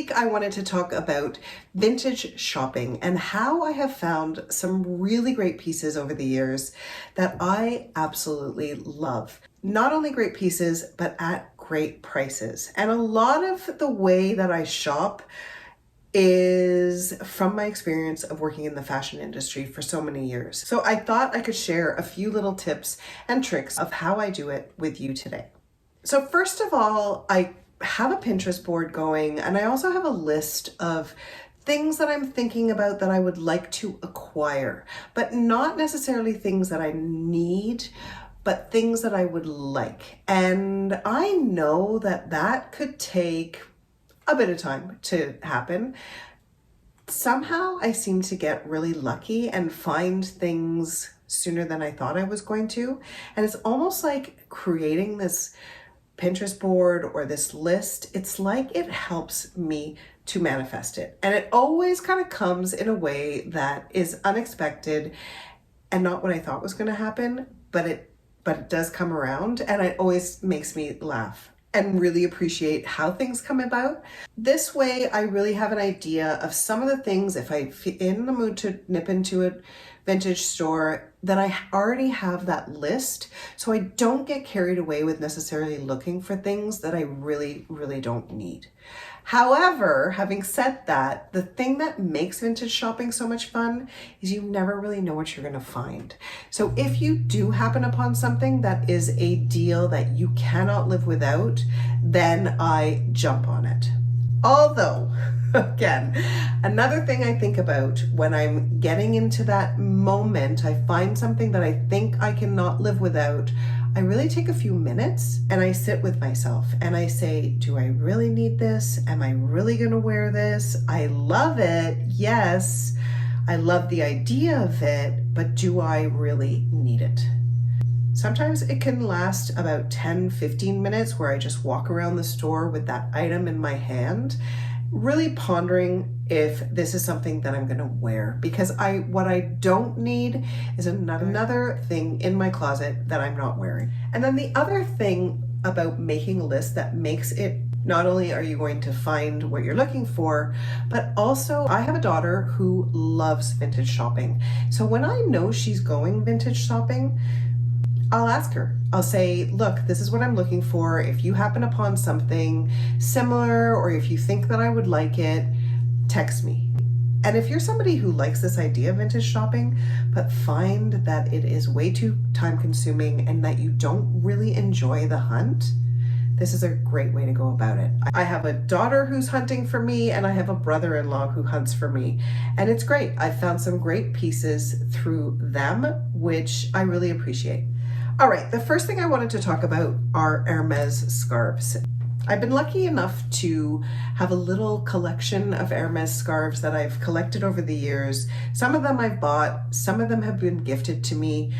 week I wanted to talk about vintage shopping and how I have found some really great pieces over the years that I absolutely love. Not only great pieces, but at great prices. And a lot of the way that I shop is from my experience of working in the fashion industry for so many years. So I thought I could share a few little tips and tricks of how I do it with you today. So first of all, I have a Pinterest board going, and I also have a list of things that I'm thinking about that I would like to acquire, but not necessarily things that I need, but things that I would like. And I know that that could take a bit of time to happen. Somehow I seem to get really lucky and find things sooner than I thought I was going to. And it's almost like creating this Pinterest board or this list, it's like it helps me to manifest it. And it always kind of comes in a way that is unexpected and not what I thought was going to happen, but it does come around, and it always makes me laugh and really appreciate how things come about. This way, I really have an idea of some of the things, if I'm in the mood to nip into a vintage store, that I already have that list, so I don't get carried away with necessarily looking for things that I really, really don't need. However, having said that, the thing that makes vintage shopping so much fun is you never really know what you're gonna find. So if you do happen upon something that is a deal that you cannot live without, then I jump on it. Although, again, another thing I think about when I'm getting into that moment, I find something that I think I cannot live without, I really take a few minutes and I sit with myself and I say, do I really need this? Am I really gonna wear this? I love it, yes. I love the idea of it, but do I really need it? Sometimes it can last about 10-15 minutes where I just walk around the store with that item in my hand, really pondering if this is something that I'm gonna wear, because what I don't need is another thing in my closet that I'm not wearing. And then the other thing about making a list that makes it, not only are you going to find what you're looking for, but also I have a daughter who loves vintage shopping. So when I know she's going vintage shopping, I'll ask her. I'll say, look, this is what I'm looking for. If you happen upon something similar, or if you think that I would like it, text me. And if you're somebody who likes this idea of vintage shopping, but find that it is way too time consuming and that you don't really enjoy the hunt, this is a great way to go about it. I have a daughter who's hunting for me, and I have a brother-in-law who hunts for me. And it's great. I've found some great pieces through them, which I really appreciate. All right, the first thing I wanted to talk about are Hermes scarves. I've been lucky enough to have a little collection of Hermes scarves that I've collected over the years. Some of them I've bought, some of them have been gifted to me,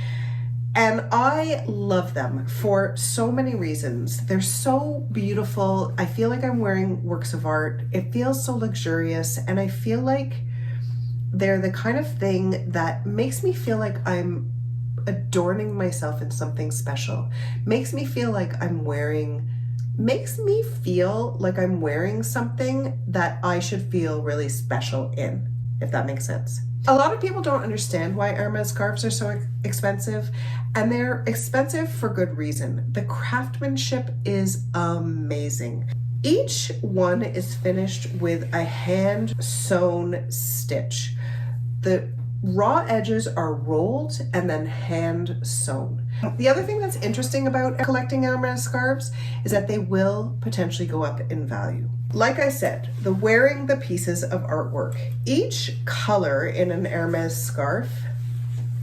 and I love them for so many reasons. They're so beautiful. I feel like I'm wearing works of art. It feels so luxurious, and I feel like they're the kind of thing that makes me feel like I'm adorning myself in something special. Makes me feel like I'm wearing something that I should feel really special in, if that makes sense. A lot of people don't understand why Hermes scarves are so expensive, and they're expensive for good reason. The craftsmanship is amazing. Each one is finished with a hand sewn stitch. The raw edges are rolled and then hand sewn. The other thing that's interesting about collecting Hermes scarves is that they will potentially go up in value. Like I said, wearing the pieces of artwork. Each color in an Hermes scarf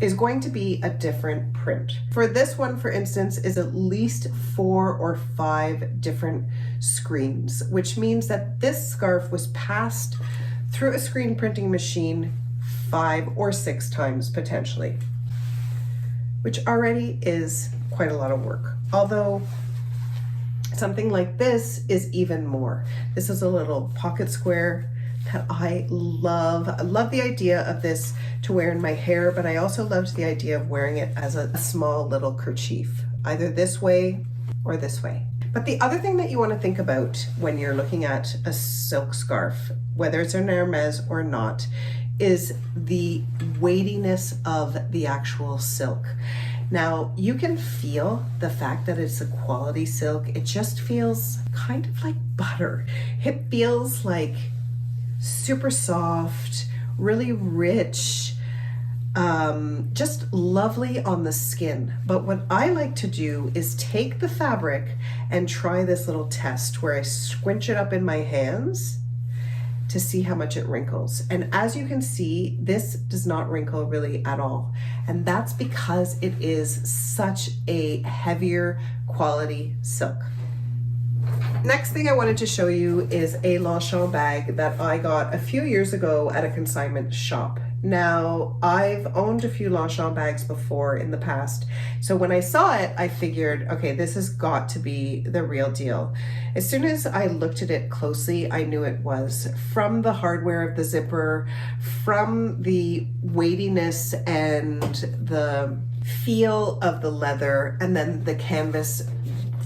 is going to be a different print. For this one, for instance, is at least 4 or 5 different screens, which means that this scarf was passed through a screen printing machine 5 or 6 times potentially, which already is quite a lot of work. Although something like this is even more. This is a little pocket square that I love. I love the idea of this to wear in my hair, but I also loved the idea of wearing it as a small little kerchief, either this way or this way. But the other thing that you want to think about when you're looking at a silk scarf, whether it's an Hermes or not, is the weightiness of the actual silk. Now, you can feel the fact that it's a quality silk. It just feels kind of like butter. It feels like super soft, really rich, just lovely on the skin. But what I like to do is take the fabric and try this little test where I squinch it up in my hands to see how much it wrinkles. And as you can see, this does not wrinkle really at all. And that's because it is such a heavier quality silk. Next thing I wanted to show you is a Longchamp bag that I got a few years ago at a consignment shop. Now, I've owned a few Longchamp bags before in the past, so when I saw it, I figured, okay, this has got to be the real deal. As soon as I looked at it closely, I knew it was. From the hardware of the zipper, from the weightiness and the feel of the leather, and then the canvas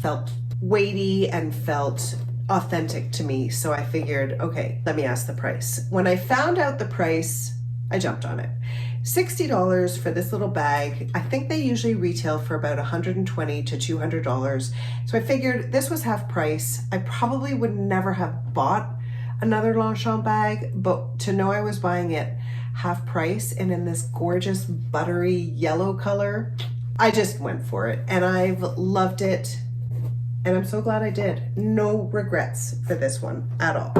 felt weighty and felt authentic to me. So I figured, okay, let me ask the price. When I found out the price, I jumped on it. $60 for this little bag. I think they usually retail for about $120 to $200. So I figured this was half price. I probably would never have bought another Longchamp bag, but to know I was buying it half price and in this gorgeous buttery yellow color, I just went for it and I've loved it. And I'm so glad I did. No regrets for this one at all.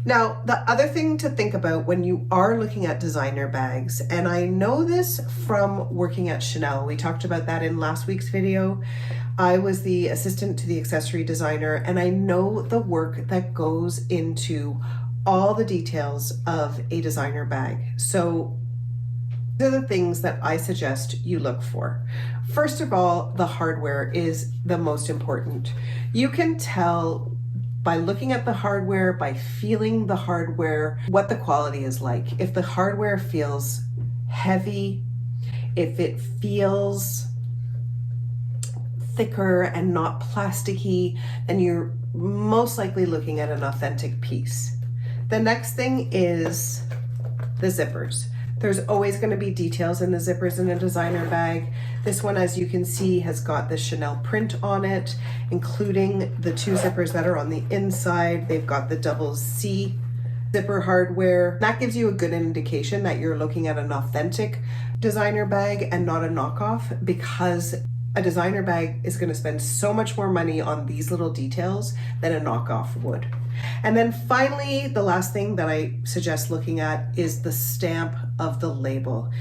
Now, the other thing to think about when you are looking at designer bags, and I know this from working at Chanel, we talked about that in last week's video. I was the assistant to the accessory designer, and I know the work that goes into all the details of a designer bag. So these are the things that I suggest you look for. First of all, the hardware is the most important. You can tell by looking at the hardware, by feeling the hardware, what the quality is like. If the hardware feels heavy, if it feels thicker and not plasticky, then you're most likely looking at an authentic piece. The next thing is the zippers. There's always going to be details in the zippers in a designer bag. This one, as you can see, has got the Chanel print on it, including the two zippers that are on the inside. They've got the double C zipper hardware. That gives you a good indication that you're looking at an authentic designer bag and not a knockoff, because a designer bag is going to spend so much more money on these little details than a knockoff would. And then finally, the last thing that I suggest looking at is the stamp of the label.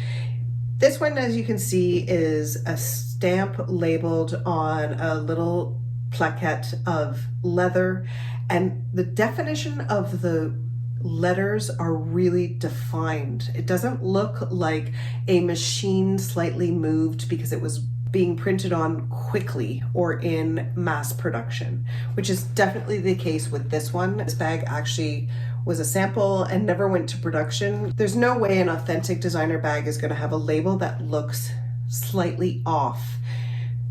This one, as you can see, is a stamp labeled on a little plaquette of leather, and the definition of the letters are really defined. It doesn't look like a machine slightly moved because it was being printed on quickly or in mass production, which is definitely the case with this one. This bag actually was a sample and never went to production. There's no way an authentic designer bag is going to have a label that looks slightly off.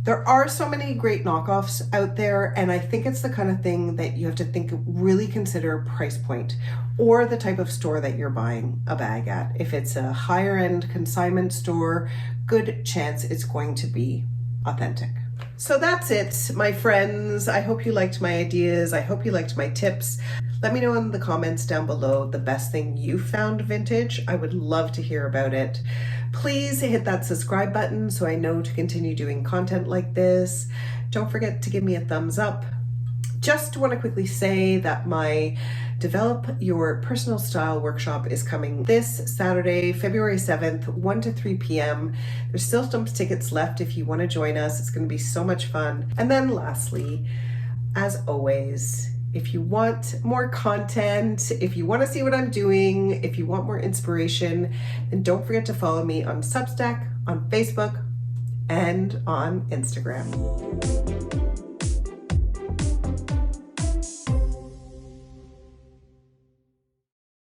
There are so many great knockoffs out there, and I think it's the kind of thing that you have to really consider price point or the type of store that you're buying a bag at. If it's a higher end consignment store, good chance it's going to be authentic. So that's it, my friends. I hope you liked my ideas. I hope you liked my tips. Let me know in the comments down below the best thing you found vintage. I would love to hear about it. Please hit that subscribe button so I know to continue doing content like this. Don't forget to give me a thumbs up. Just want to quickly say that my Develop Your Personal Style workshop is coming this Saturday, February 7th, 1 to 3 p.m. There's still some tickets left if you want to join us. It's going to be so much fun. And then lastly, as always, if you want more content, if you want to see what I'm doing, if you want more inspiration, then don't forget to follow me on Substack, on Facebook, and on Instagram.